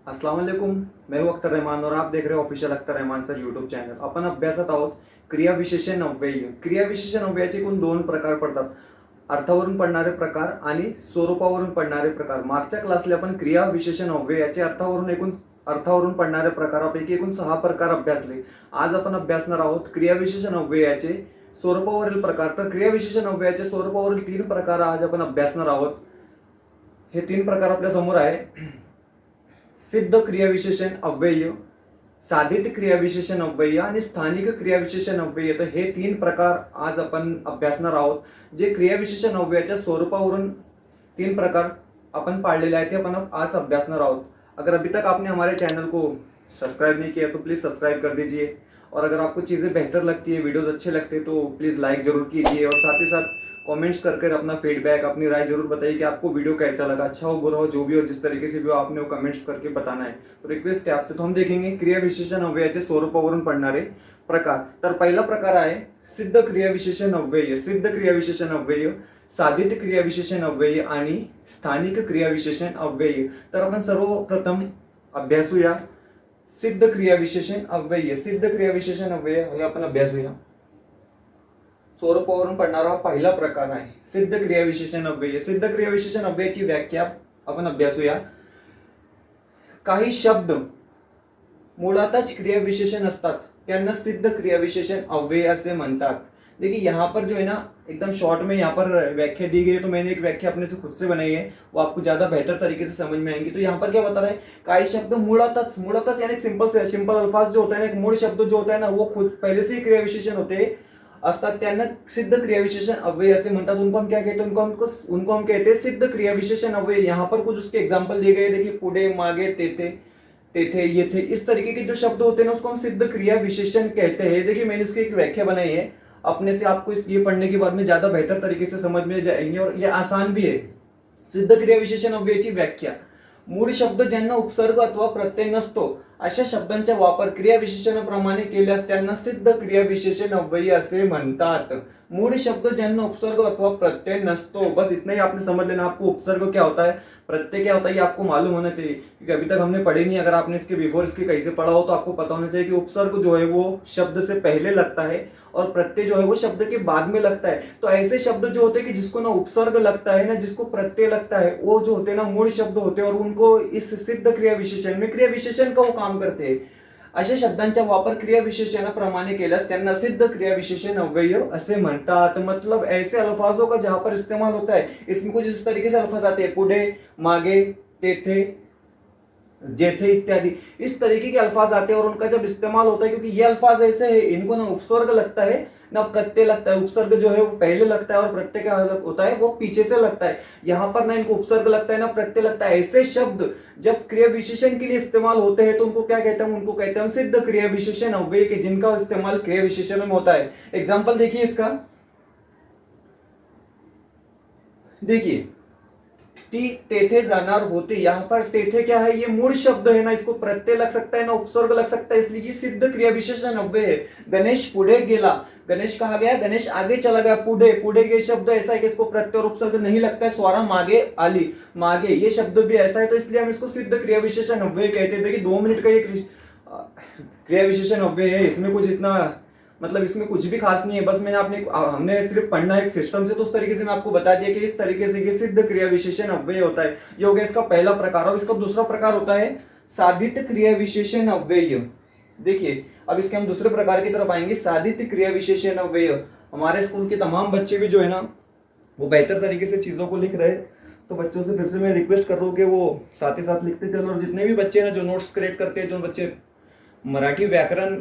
अस्सलाम वालेकुम. मैं हूं अख्तर रहमान और आप देख रहे हो official Akhtar Rahman sir YouTube channel. आपण अभ्यासात आहोत क्रियाविशेषण अव्यय. क्रियाविशेषण अव्ययाचे एकूण दोन प्रकार पडतात, अर्थावरून पडणारे प्रकार आणि स्वरूपावरून पडणारे प्रकार. मागच्या क्लासला आपण क्रियाविशेषण अव्ययाचे अर्थावरून पडणारे प्रकारापैकी एकूण 6 प्रकार अभ्यासले. आज आपण अभ्यासणार आहोत क्रियाविशेषण अव्ययाचे स्वरूपावरील प्रकार. तर क्रियाविशेषण अव्ययाचे स्वरूपावरील 3 प्रकार आज आपण अभ्यासणार आहोत. हे 3 प्रकार आपल्या समोर आहे. सिद्ध क्रियाविशेषण अव्यय, साधित क्रियाविशेषण अव्यय आणि स्थानिक क्रियाविशेषण अव्यय. तर हे 3 प्रकार आज अपन अभ्यासणार आहोत. जे क्रियाविशेषण अव्ययाच्या स्वरूपावरून 3 प्रकार अपन पाळलेले आहेत ते अपन आज अभ्यासणार आहोत. अगर अभी तक आपने हमारे चैनल को सब्सक्राइब नहीं किया तो प्लीज सब्सक्राइब कर दीजिए. और अगर आपको चीज़ें बेहतर लगती है, वीडियोस अच्छे लगते हैं तो प्लीज़ लाइक जरूर कीजिए और साथ ही साथ कमेंट्स कर अपना फीडबैक, अपनी राय जरूर बताइए कि आपको वीडियो कैसा लगा, अच्छा हो बुरा हो जो भी हो, जिस तरीके से भी हो आपने वो कमेंट्स करके बताना है. तो रिक्वेस्ट है आपसे. तो हम देखेंगे क्रियाविशेषण अव्ययाचे स्वरूपावरून पडणारे प्रकार. तर पहिला प्रकार आहे सिद्ध क्रियाविशेषण अव्यय. सिद्ध क्रियाविशेषण अव्यय, साधित क्रियाविशेषण अव्यय आणि स्थानिक क्रियाविशेषण अव्यय. तर आपण सर्वप्रथम अभ्यासूया सिद्ध क्रियाविशेषण अव्यय. सिद्ध क्रियाविशेषण अव्यय हे आपण अभ्यासूया. स्वरूपावरून पडणारा पहिला प्रकार आहे सिद्ध क्रियाविशेषण अव्यय. सिद्ध क्रियाविशेषण अव्ययाची व्याख्या आपण अभ्यासूया. काही शब्द मुळातच क्रियाविशेषण असतात त्यांना सिद्ध क्रियाविशेषण अव्यय असे म्हणतात. देखिए यहाँ पर जो है ना एकदम शॉर्ट में यहाँ पर व्याख्या दी गई है. तो मैंने एक व्याख्या अपने से खुद से बनाई है, वो आपको ज्यादा बेहतर तरीके से समझ में आएंगी. तो यहाँ पर क्या बता रहा है, काही शब्द मुळातच यानी सिंपल अल्फाज जो होता है ना, एक मूळ शब्द जो होता है ना वो खुद पहले से ही क्रियाविशेषण होते असतात त्यांना सिद्ध क्रियाविशेषण अव्यय ऐसे म्हणतात. उनको हम क्या कहते हैं, उनको हम कहते हैं सिद्ध क्रियाविशेषण अव्यय. यहाँ पर कुछ उसके एग्जाम्पल दिए गए. देखिए पुढे, मागे, तेथे, तेथे, येथे, इस तरीके के जो शब्द होते हैं ना उसको हम सिद्ध क्रियाविशेषण कहते हैं. देखिए मैंने इसकी एक व्याख्या बनाई है अपने से, आपको ये पढ़ने के बाद में ज्यादा बेहतर तरीके से समझ में जाएंगे और ये आसान भी है. सिद्ध क्रियाविशेषण अव्ययाची व्याख्या. मूळ शब्द ज्यांना उपसर्ग अथवा प्रत्यय नसतो अशा शब्दांचा वापर क्रियाविशेषणाप्रमाणे केल्यास त्यांना सिद्ध क्रियाविशेषण अव्यय असे म्हणतात. मूळ शब्द ज्यांना उपसर्ग अथवा प्रत्यय नसतो, बस इतना ही आपने समझ लेना. आपको उपसर्ग क्या होता है, प्रत्यय क्या होता है, ये आपको मालूम होना चाहिए क्योंकि अभी तक हमने पढ़े नहीं. अगर आपने इसके बिफोर इसके कहीं से पढ़ा हो तो आपको पता होना चाहिए कि उपसर्ग जो है वो शब्द से पहले लगता है और प्रत्यय जो है वो शब्द के बाद में लगता है. तो ऐसे शब्द जो होते हैं कि जिसको ना उपसर्ग लगता है ना जिसको प्रत्यय लगता है, वो जो होते हैं ना मूळ शब्द होते हैं और उनको इस सिद्ध क्रियाविशेषण में क्रियाविशेषण का वो काम करते हैं. अशा शब्दांचा वापर क्रियाविशेषणाप्रमाणे केल्यास त्यांना सिद्ध क्रियाविशेषण अव्यय असे म्हणतात. मतलब ऐसे अल्फाजों का जहां पर इस्तेमाल होता है, इसमें कुछ इस तरीके से अल्फाज आते हैं, पुढे, मागे, तेथे, जेथे इत्यादि, इस तरीके के अल्फाज आते हैं और उनका जब इस्तेमाल होता है, क्योंकि ये अल्फाज ऐसे हैं इनको ना उपसर्ग लगता है ना प्रत्यय लगता है. उपसर्ग जो है वो पहले लगता है और प्रत्यय क्या होता है वो पीछे से लगता है. यहाँ पर ना इनको उपसर्ग लगता है ना प्रत्यय लगता है. ऐसे शब्द जब क्रियाविशेषण के लिए इस्तेमाल होते हैं तो उनको क्या कहते हैं, उनको कहते हैं सिद्ध क्रियाविशेषण अव्यय के, जिनका इस्तेमाल क्रियाविशेषण में होता है. एग्जाम्पल देखिए इसका. देखिए ती तेथे जाणार होती. यहाँ पर तेथे क्या है, ये मूळ शब्द है ना, इसको प्रत्यय लग सकता है ना उपसर्ग लग सकता है, इसलिए ये सिद्ध क्रियाविशेषण अव्यय है. गणेश पुढे गेला, गणेश कहा गया, गणेश आगे चला गया. पुढे, पुढे ये शब्द ऐसा है कि इसको प्रत्यय और उपसर्ग नहीं लगता है. स्वरा मागे आली, मागे ये शब्द भी ऐसा है, तो इसलिए हम इसको सिद्ध क्रियाविशेषण अव्यय कहते हैं. देखिए 2 मिनट का ये क्रियाविशेषण अव्यय है, इसमें कुछ इतना मतलब इसमें कुछ भी खास नहीं है. बस हमने सिर्फ पढ़ना एक सिस्टम से, तो उस तरीके से मैं आपको बता दिया कि इस तरीके से ये सिद्ध क्रियाविशेषण अव्यय होता है. ये हो गया इसका पहला प्रकार. और इसका दूसरा प्रकार होता है साधित क्रियाविशेषण अव्यय. देखिए अब इसके हम दूसरे प्रकार की तरफ आएंगे, साधित क्रियाविशेषण अव्यय. हमारे स्कूल के तमाम बच्चे भी जो है ना वो बेहतर तरीके से चीजों को लिख रहे हैं, तो बच्चों से फिर से मैं रिक्वेस्ट कर रहा हूँ कि वो साथ ही साथ लिखते चलो. और जितने भी बच्चे ना जो नोट्स क्रिएट करते हैं, जो बच्चे मराठी व्याकरण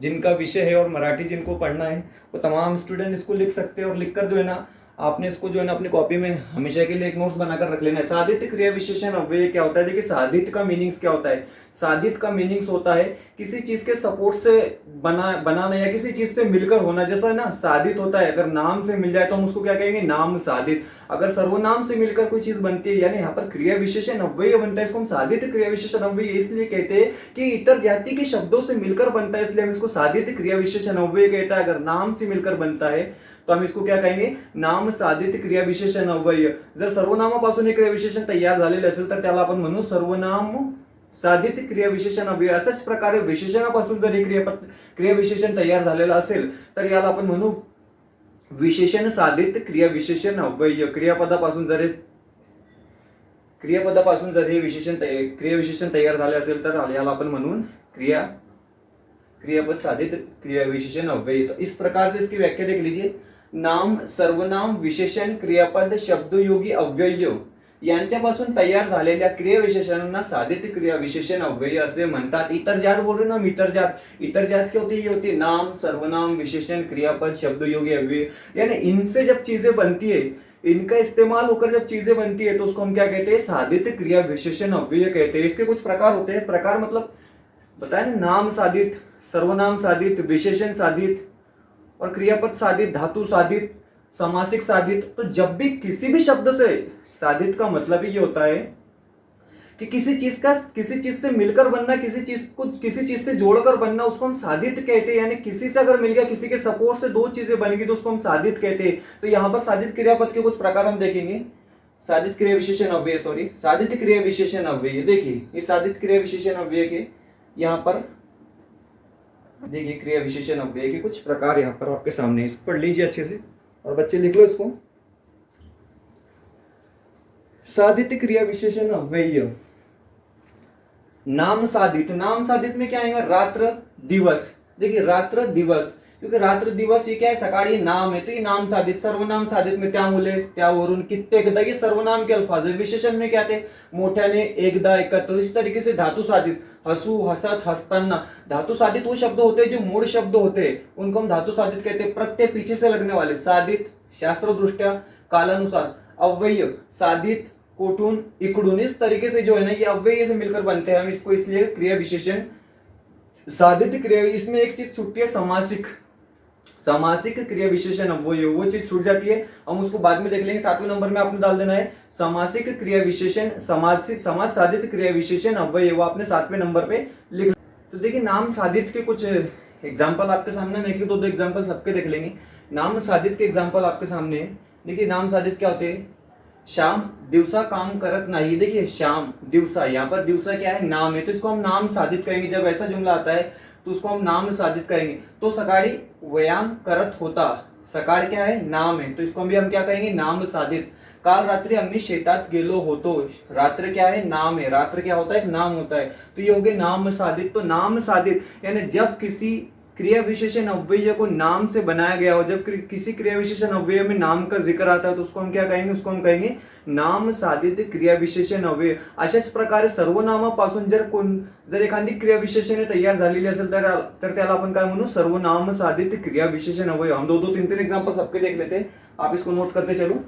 जिनका विषय है और मराठी जिनको पढ़ना है, वो तमाम स्टूडेंट इसको लिख सकते हैं. और लिखकर जो है ना आपने इसको जो है ना अपनी कॉपी में हमेशा के लिए एक नोट्स बनाकर रख लेना है. साधित क्रियाविशेषण अव्यय क्या होता है, देखिए साधित का मीनिंग्स क्या होता है. साधित का मीनिंग्स होता है किसी चीज के सपोर्ट से बनाना या किसी चीज से मिलकर होना. जैसा ना साधित होता है, अगर नाम से मिल जाए तो हम उसको क्या कहेंगे, नाम साधित. अगर सर्वनाम से मिलकर कोई चीज बनती है, यानी यहाँ पर क्रियाविशेषण अव्यय बनता है, इसको हम साधित क्रियाविशेषण अव्यय इसलिए कहते हैं कि इतर जाति के शब्दों से मिलकर बनता है, इसलिए हम इसको साधित क्रियाविशेषण अव्यय कहता है. अगर नाम से मिलकर बनता है तो हम इसको क्या कहेंगे, नाम साधित क्रियाविशेषण अव्यय. जर सर्वनामापासून एक क्रियाविशेषण तयार झालेले असेल तर त्याला आपण म्हणू सर्वनाम साधित क्रियाविशेषण अव्यय. अशाच प्रकारे विशेषणापासून जर हे क्रियाविशेषण तयार झालेलं असेल तर याला आपण म्हणू विशेषण साधित क्रियाविशेषण अव्यय. क्रियापदापासून जर हे क्रियाविशेषण तयार झाले असेल तर याला अपन म्हणून क्रियापद साधित क्रियाविशेषण अव्यय. तो इस प्रकार से इसकी व्याख्या देख लीजिए. नाम, सर्वनाम, विशेषण, क्रियापद, शब्दयोगी, अव्यय यांच्यापासून तयार झालेल्या क्रियाविशेषणांना साधित क्रियाविशेषण अव्यय असे म्हणतात. इतर जात बोल रहे ना, इतर जात क्या होती है? ये होती है नाम, सर्वनाम, विशेषण, क्रियापद, शब्दयोगी, अव्यय. यानी इनसे जब चीजें बनती है, इनका इस्तेमाल होकर जब चीजें बनती है तो उसको हम क्या कहते हैं? साधित क्रिया विशेषण अव्यय कहते हैं. इसके कुछ प्रकार होते हैं. प्रकार मतलब बताया ना, नाम साधित, सर्वनाम साधित, विशेषण साधित और क्रियापद साधित, धातु साधित, समासिक साधित. तो जब भी किसी भी शब्द से साधित का मतलब ही ये होता है कि किसी चीज से मिलकर बनना, किसी चीज से जोड़कर बनना, उसको हम साधित कहते हैं. यानी किसी से अगर मिल गया, किसी के सपोर्ट से दो चीजें बन गई तो उसको हम साधित कहते हैं. तो यहां पर साधित क्रियापद के कुछ प्रकार हम देखेंगे. साधित क्रिया विशेषण अव्यय. देखिए ये साधित क्रिया विशेषण अव्यय के यहाँ पर देखिए क्रिया विशेषण अव्यय के कुछ प्रकार यहाँ पर आपके सामने. इस पढ़ लीजिए अच्छे से और बच्चे लिख लो इसको. साधित क्रिया विशेषण अव्यय. नाम साधित में क्या आएगा? रात्र दिवस. देखिए रात्र दिवस, क्योंकि रात्र दिवस ये क्या है? सकाळी नाम है तो ये नाम साधित. सर्वनाम साधित में त्यामुळे, त्यावरून, कित्येकदा ये सर्वनाम के अल्फाज है. विशेषण में क्या थे? मोठ्याने, एकदा, एकत्र. इस तरीके से धातु साधित, हसू, हसत, हसताना. धातु साधित वो शब्द होते हैं जो मूल शब्द होते हैं, उनको हम धातु साधित कहते हैं. प्रत्यय पीछे से लगने वाले साधित, शास्त्र दृष्टया, कालानुसार. अव्यय साधित, कोठून, इकडून. इस तरीके से जो है ना ये अव्यय से मिलकर बनते हैं. हम इसको इसलिए क्रिया विशेषण साधित क्रिया. इसमें एक चीज छूटती है, सामासिक क्रिया विशेषण अव्यय. वो चीज छूट जाती है, हम उसको बाद में देख लेंगे. 7वें नंबर में आपने डाल देना है सामासिक क्रिया विशेषण, समास साधित क्रिया विशेषण अव्यय. वो आपने 7वें नंबर पे लिख. तो देखिए नाम साधित के कुछ एग्जाम्पल आपके सामने, मैं एक दो एग्जाम्पल सबके देख लेंगे. नाम साधित के एग्जाम्पल आपके सामने है. देखिए नाम साधित क्या होते हैं? श्याम दिवसा काम करत नाही. देखिए श्याम दिवसा, यहाँ पर दिवसा क्या है? नाम है, तो इसको हम नाम साधित करेंगे. जब ऐसा जुमला आता है तो उसको हम नाम साधित करेंगे. तो सकाळी व्यायाम करत होता. सकाळ क्या है? नाम है, तो इसको हम क्या कहेंगे? नाम साधित. काल रात्री आम्ही शेतात गेलो होतो. रात्र क्या है? नाम है. रात्र क्या होता है? नाम होता है. तो ये हो गए नाम साधित. तो नाम साधित यानी जब किसी क्रिया विशेषण अव्यय को नाम से बनाया गया हो, जब किसी क्रिया विशेषण अव्यय में नाम का जिक्र आता है तो उसको हम क्या कहेंगे? उसको हम कहेंगे नाम साधित क्रिया विशेषण अव्यय. अशाच प्रकारे सर्वनामापासून जर एखादी क्रिया विशेषणे तयार झालेली असेल तर त्याला आपण काय म्हणू? सर्वनाम साधित क्रिया विशेषण अव्यय. हम दो तीन एग्जाम्पल सबके देख लेते हैं. आप इसको नोट करते चलो.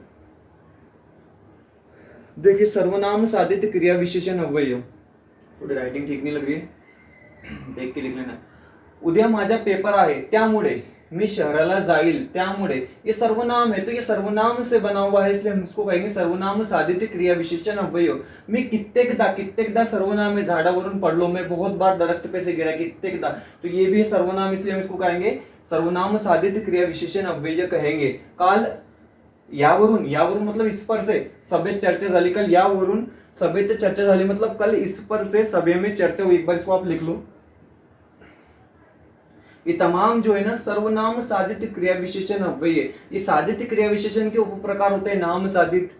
देखिए सर्वनाम साधित क्रिया विशेषण अव्यय. थोड़ी राइटिंग ठीक नहीं लग रही है, देख के लिख लेना. उद्या माझा पेपर आहे त्यामुळे मी शहराला जाईल. त्यामुळे ये सर्वनाम है, तो ये सर्वनाम से बना हुआ है, इसलिए हम इसको कहेंगे सर्वनाम साधित क्रिया विशेषण अव्यय. मी कित्येकदा सर्वनाम है. झाडावरून पडलो, मैं बहुत बार दरख्त पे से गिरा. कित्येकदा, तो ये भी सर्वनाम, इसलिए हम इसको कहेंगे सर्वनाम साधित क्रिया विशेषण अव्यय कहेंगे. काल यावरून मतलब इस पर से सभेत चर्चा झाली. कल यावरून सभेत चर्चा झाली मतलब कल इस पर से सभे में चर्चा हुई. एक बार इसको आप लिख लो. ये तमाम जो है ना सर्वनाम साधित क्रिया विशेषण अव्यय. ये साधित क्रिया विशेषण के उप प्रकार होते हैं. नाम साधित,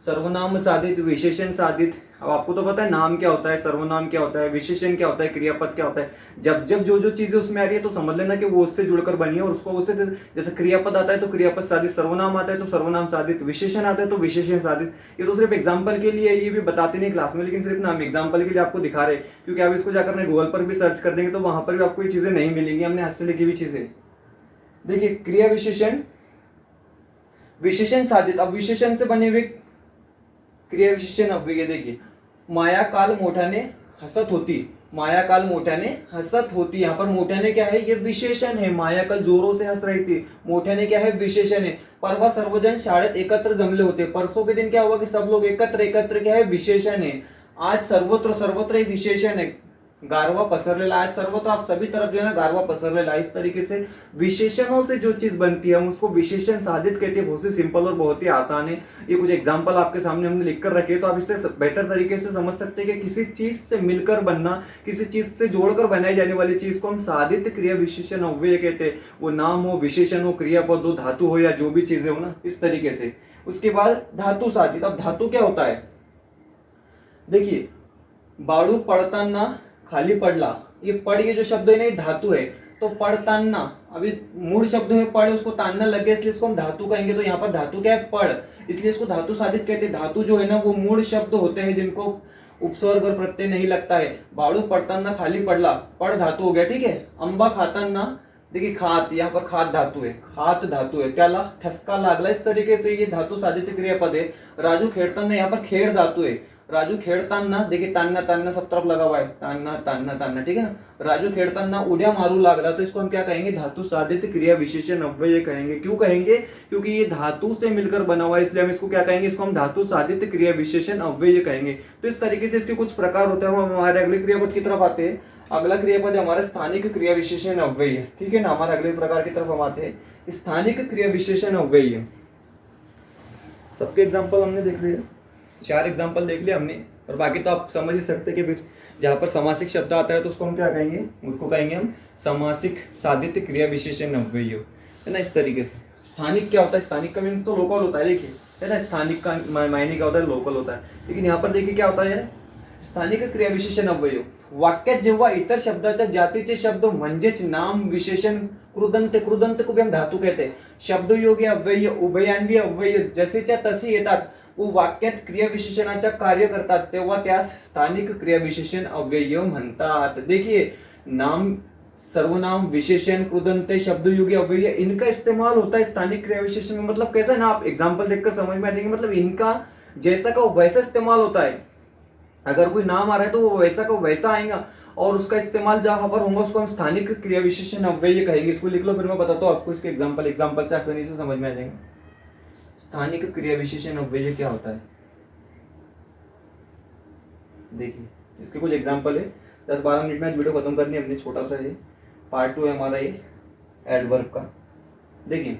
सर्वनाम साधित, विशेषण साधित. अब आपको तो पता है नाम क्या होता है, सर्वनाम क्या होता है, विशेषण क्या होता है, क्रियापद क्या होता है. जब जो चीजें उसमें आ रही है तो समझ लेना कि वो उससे जुड़कर बनी है. और उसको उससे जैसे क्रियापद आता है तो क्रियापद साधित, सर्वनाम आता है तो सर्वनाम साधित, विशेषण आता है तो विशेषण साधित. ये तो सिर्फ एग्जाम्पल के लिए, ये भी बताते नहीं क्लास में, लेकिन सिर्फ नाम एग्जाम्पल के लिए आपको दिखा रहे. क्योंकि आप इसको जाकर गूगल पर भी सर्च कर देंगे तो वहां पर भी आपको ये चीजें नहीं मिलेंगी. हमने हाथ से लिखी हुई चीजें. देखिए क्रिया विशेषण, विशेषण साधित. अब विशेषण से बने हुए क्रिया विशेषण अव्यय. देखिए माया काल मोठ्याने हसत होती. माया काल मोठ्याने हसत होती. यहाँ पर मोठ्याने क्या है? ये विशेषण है. माया कल जोरों से हंस रही थी. मोठ्याने क्या है? विशेषण है. परवा सर्वजन शाळेत एकत्र जमले होते. परसों के दिन क्या हुआ कि सब लोग एकत्र क्या है? विशेषण है. आज सर्वत्र विशेषण है. गारवा पसरलेला आहे, सर्वत्र आप सभी तरफ जो है ना गारवा पसरलेला है। इस तरीके से विशेषणों से जो चीज बनती है हम उसको विशेषण साधित कहते हैं। बहुत ही सिंपल और बहुत ही आसान है। ये कुछ एग्जांपल आपके सामने हमने लिखकर रखे हैं, तो आप इससे बेहतर तरीके से समझ सकते हैं कि किसी चीज से मिलकर बनना, किसी चीज से जोड़कर बनाई जाने वाली चीज को हम साधित क्रिया विशेषण अव्यय कहते हैं। वो नाम हो, विशेषण हो, क्रियापद हो, धातु हो या जो भी चीजें हो ना, इस तरीके से। उसके बाद धातु साधित। अब धातु क्या होता है, देखिए बाळू पडताना खाली पडला, ये पड ये जो शब्द है ना ये धातु है। तो पडताना, अभी मूल शब्द है पड़, उसको तानना लगे इसलिए इसको हम धातु कहेंगे। तो यहाँ पर धातु क्या है, पड़, इसलिए इसको धातु साधित कहते हैं। धातु जो है ना वो मूल शब्द होते हैं जिनको उपसर्ग और प्रत्यय नहीं लगता है। बाळू पडताना खाली पडला, पड़ धातु हो गया, ठीक है। अंबा खाताना, देखिए खात, यहाँ पर खात धातु है, खात धातु है, त्याला ठसका लागला, इस तरीके से ये धातु साधित क्रियापद है। राजू खेळताना, यहाँ पर खेळ धातु है। राजू खेळताना, देखिए तान्ना तान्ना सब तरफ लगा हुआ है, तान्ना तान्ना तान्ना, ठीक है ना। राजू खेळताना उड्या मारू लागला, तो इसको हम क्या कहेंगे, धातु साधित क्रिया विशेषण अव्यय कहेंगे। क्यों कहेंगे, क्योंकि ये धातु से मिलकर बना हुआ है, इसलिए हम इसको क्या कहेंगे, इसको हम धातु साधित क्रिया विशेषण अव्यय कहेंगे। तो इस तरीके से इसके कुछ प्रकार होते हैं। हम हमारे अगले क्रियापद की तरफ आते हैं। अगला क्रियापद हमारा स्थानिक क्रिया विशेषण अव्यय, ठीक है ना। हमारे अगले प्रकार की तरफ हम आते हैं, स्थानिक क्रिया विशेषण अव्यय। सबके एग्जाम्पल हमने देख लिए, 4 एग्जाम्पल देख लिया हमने, और बाकी तो आप समझ ही सकते हैं कि फिर जहां पर समासिक शब्द आता है तो उसको हम क्या कहेंगे, उसको कहेंगे हम समासिक साधित क्रिया विशेषण अव्यय, है ना। इस तरीके से स्थानिक क्या होता है, स्थानिक का मीन्स तो लोकल होता है, देखिए, है ना। स्थानिक का मायने क्या होता है, लोकल होता है। लेकिन यहाँ पर देखिए क्या होता है, स्थानिक क्रिया विशेषण अव्यय। वाक्यात जेव्हा इतर शब्दाच्या जातीचे शब्द म्हणजेच नाम, विशेषण, कृदंत, कृदंत को भी हम धातु कहते हैं, शब्दयोगी अव्यय, उभयान्वी अव्यय जसेच्या तसे येतात, वो वाक्यात क्रिया विशेषणाच्या कार्य करतात, तेव्हा त्यास स्थानिक क्रिया विशेषण अव्यय म्हणतात। देखिए नाम, सर्वनाम, विशेषण, कृदंत, शब्दयोगी अव्यय, इनका इस्तेमाल होता है स्थानिक क्रिया विशेषण में। मतलब कैसा है ना, आप एग्जाम्पल देखकर समझ में आ जाएंगे। मतलब इनका जैसा का वैसा इस्तेमाल होता है। अगर कोई नाम आ रहा है तो वो वैसा का वैसा आएगा, और उसका इस्तेमाल जहां पर होगा उसको हम स्थानिक क्रिया विशेषण अव्यय कहेंगे। इसको लिख लो, फिर मैं बताता हूँ आपको इसके एग्जाम्पल से आसानी से समझ में आ जाएंगे। स्थानिक क्रिया विशेषण अव्यय क्या होता है, देखिए इसके कुछ एग्जाम्पल है। 10-12 मिनट में आज वीडियो खत्म करनी है अपनी, छोटा सा है, पार्ट 2 है हमारा ये एडवर्ब का। देखिए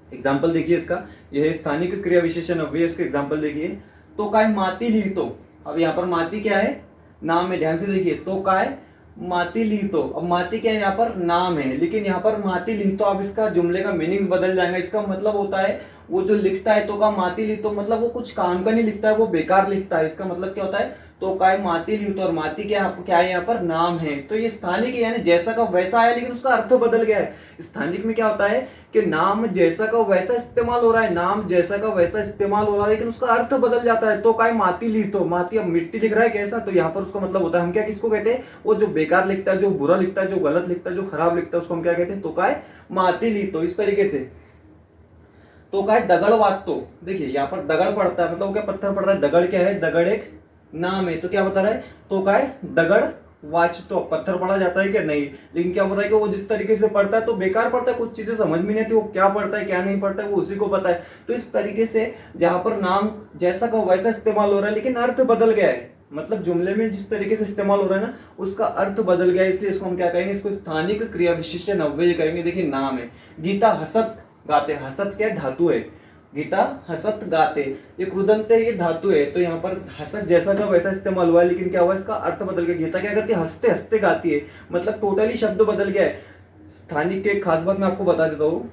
एग्जाम्पल देखिए इसका, यह है स्थानिक क्रिया विशेषण अव्यय। इसका एग्जाम्पल देखिए, तो काय माती लिहितो। अब यहाँ पर माती क्या है, नाम है, ध्यान से देखिए, तो काय माती लिहितो। अब माती क्या है, यहाँ पर नाम है, लेकिन यहाँ पर माती लिहितो, अब इसका जुमले का मीनिंग्स बदल जाएगा। इसका मतलब होता है वो जो लिखता है, तो का माती लिहितो, मतलब वो कुछ काम का नहीं लिखता है, वो बेकार लिखता है। इसका मतलब क्या होता है, तो काय माती लिहितो, और माती क्या है, यहाँ पर नाम है। तो ये स्थानिक है, यानी जैसा का वैसा आया, लेकिन उसका अर्थ बदल गया है। स्थानिक में क्या होता है कि नाम जैसा का वैसा इस्तेमाल हो रहा है, नाम जैसा का वैसा इस्तेमाल हो रहा है, लेकिन उसका अर्थ बदल जाता है। तो काय माती लिहितो, माती, अब मिट्टी लिख रहा है कैसा, तो यहाँ पर उसका मतलब होता है, हम क्या किसको कहते हैं, वो जो बेकार लिखता है, जो बुरा लिखता है, जो गलत लिखता है, जो खराब लिखता है, उसको हम क्या कहते हैं, तो काय माती लिहितो। इस तरीके से तो काय दगड़ वाचतो। देखिए यहाँ पर दगड़ पड़ता है, मतलब क्या पत्थर पड़ रहा है, दगड़ क्या है, दगड़ एक नाम है। तो क्या बता रहा है, तो काय दगड़ वाचतो, पत्थर पढ़ा जाता है क्या, नहीं, लेकिन क्या बोल रहा है कि वो जिस तरीके से पढ़ता है तो बेकार पढ़ता है, कुछ चीजें समझ में नहीं आती, वो क्या पढ़ता है क्या नहीं पढ़ता है वो उसी को पता है। तो इस तरीके से जहां पर नाम जैसा का वैसा इस्तेमाल हो रहा है, लेकिन अर्थ बदल गया है, मतलब जुमले में जिस तरीके से इस्तेमाल हो रहा है ना उसका अर्थ बदल गया है, इसलिए इसको हम क्या कहेंगे, इसको स्थानिक क्रिया विशेषण अव्यय कहेंगे। देखिए नाम है, गीता हसत गाते, हसत क्या धातु है, गीता हसत गाते, ये कृदंत है, ये धातु है। तो यहाँ पर हसत जैसा का वैसा इस्तेमाल हुआ है, लेकिन क्या हुआ, इसका अर्थ बदल गया। गीता क्या करती है, हंसते हंसते गाती है, मतलब टोटली शब्द बदल गया है। स्थानिक के एक खास बात मैं आपको बता देता हूँ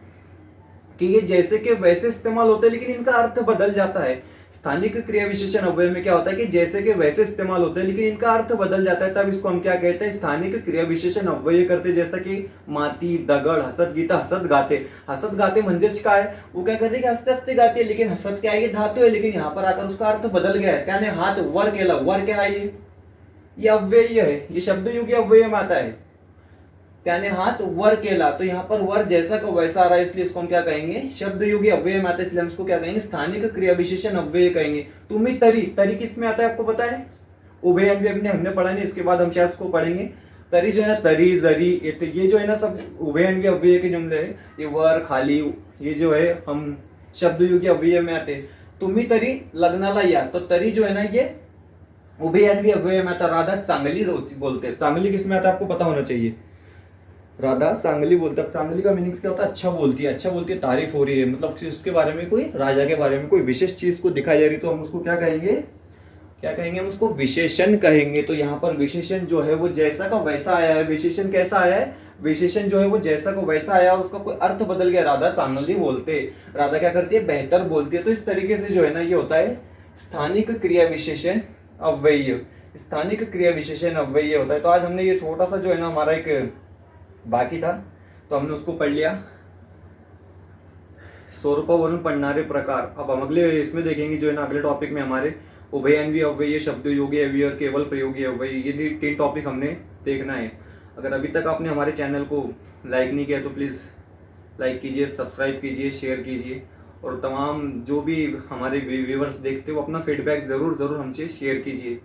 कि ये जैसे के वैसे इस्तेमाल होते हैं, लेकिन इनका अर्थ बदल जाता है। स्थानिक क्रिया विशेषण अव्यय में क्या होता है कि जैसे के वैसे इस्तेमाल होते हैं, लेकिन इनका अर्थ बदल जाता है, तब इसको हम क्या कहते हैं, स्थानिक क्रिया विशेषण अव्यय करते। जैसा कि माती, दगड़, हसत, गीता हसत गाते। हसत गाते म्हणजेच काय, वो क्या कर रही है, हंसते हंसते गाती है, लेकिन हसत क्या है, ये धातु है, लेकिन यहाँ पर आकर उसका अर्थ बदल गया है। त्याने हाथ वर केला, वर क्या है, ये अव्यय है, ये शब्दयोगी अव्यय में आता है। त्याने हाथ वर केला, तो यहाँ पर वर जैसा का वैसा आ रहा है, इसलिए इसको हम क्या कहेंगे, शब्दयोगी अव्यय में आता है, इसलिए हम इसको क्या कहेंगे, स्थानिक क्रिया विशेषण अव्यय कहेंगे। तुम्ही तरी, तरी किस में आता है आपको पता है, उभयन्वी हमने पढ़ा नहीं, इसके बाद हम शायद उसको पढ़ेंगे। तरी जो है ना, तरी, जरी, ये जो है ना सब उभयन्वी अव्यय के जुमले है। ये वर, खाली, ये जो है हम शब्दयोगी अव्यय में आते। तुम्ही तरी लग्नाला या, तो तरी जो है ना ये उभयन्वी अव्यय में आता राधा चांगली होती बोलते हैं। चांगली किसमें आता है आपको पता होना चाहिए। राधा चांगली बोलते हैं। चांगली का मीनिंग क्या होता है? अच्छा बोलती है। अच्छा बोलती है, तारीफ हो रही है, मतलब उसके बारे में, कोई राजा के बारे में कोई विशेष चीज को दिखाई जा रही, तो हम उसको क्या कहेंगे? क्या कहेंगे? हम उसको विशेषण कहेंगे। तो यहाँ पर विशेषण जो है वो जैसा का वैसा आया है। विशेषण कैसा आया है? विशेषण जो है वो जैसा को वैसा आया, उसका कोई अर्थ बदल गया। राधा चांगली बोलते, राधा क्या करती है? बेहतर बोलती है। तो इस तरीके से जो है ना ये होता है स्थानिक क्रिया विशेषण अव्यय। स्थानिक क्रिया विशेषण अव्यय होता है। तो आज हमने ये छोटा सा जो है ना हमारा एक बाकी था, तो हमने उसको पढ़ लिया। स्वरूपावरून पढ़नारे प्रकार। अब हम अगले इसमें देखेंगे जो है ना अगले टॉपिक में हमारे उभयन्वी अव्यय, शब्द योगी अव्यय और केवल प्रयोगी अव्यय, ये 3 टॉपिक हमने देखना है। अगर अभी तक आपने हमारे चैनल को लाइक नहीं किया तो प्लीज़ लाइक कीजिए, सब्सक्राइब कीजिए, शेयर कीजिए, और तमाम जो भी हमारे व्यूवर्स देखते हो अपना फीडबैक ज़रूर हमसे शेयर कीजिए।